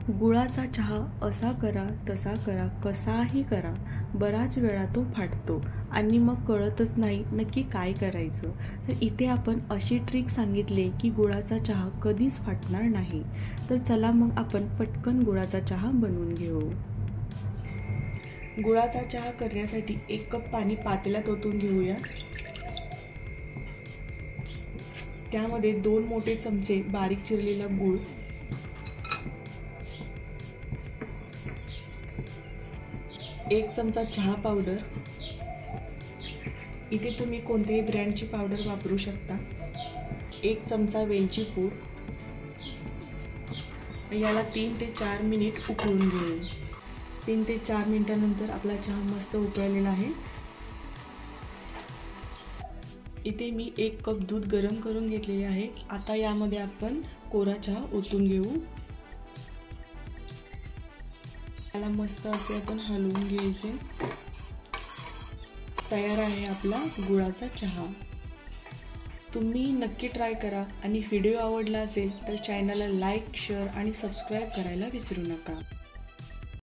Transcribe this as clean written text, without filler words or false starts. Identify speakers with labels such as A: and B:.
A: गुळाचा चहा असा करा तसा करा कसाही करा, बराच वेळा तो फाटतो आणि मग कळतच नाही नक्की काय करायचं। तर इथे आपण अशी ट्रिक सांगितली की गुळाचा चहा कधीच फाटणार नाही। तर चला मग आपण पटकन गुळाचा चहा बनवून घेऊ। गुळाचा चहा करण्यासाठी 1 कप पाणी पातेल्यात ओतून घेऊया। त्यामध्ये 2 मोठे चमचे बारीक चिरलेला गूळ, 1 चमचा चहा पावडर, इथे तुम्ही कोणत्याही ब्रँडची पावडर वापरू शकता, 1 चमचा वेलची पूड। याला 3 ते 4 मिनिट उकळून घेऊ। 3 ते 4 मिनिटांनंतर आपला चहा मस्त उकळलेला आहे। इथे मी 1 कप दूध गरम करून घेतलेले आहे। आता यामध्ये आपण कोरा चहा ओतून घेऊ। याला मस्त असे आपण हलवून घ्यायचे। तयार आहे आपला गुळाचा चहा। तुम्ही नक्की ट्राय करा आणि व्हिडिओ आवडला असेल तर चॅनलला लाईक, शेअर आणि सबस्क्राइब करायला विसरू नका।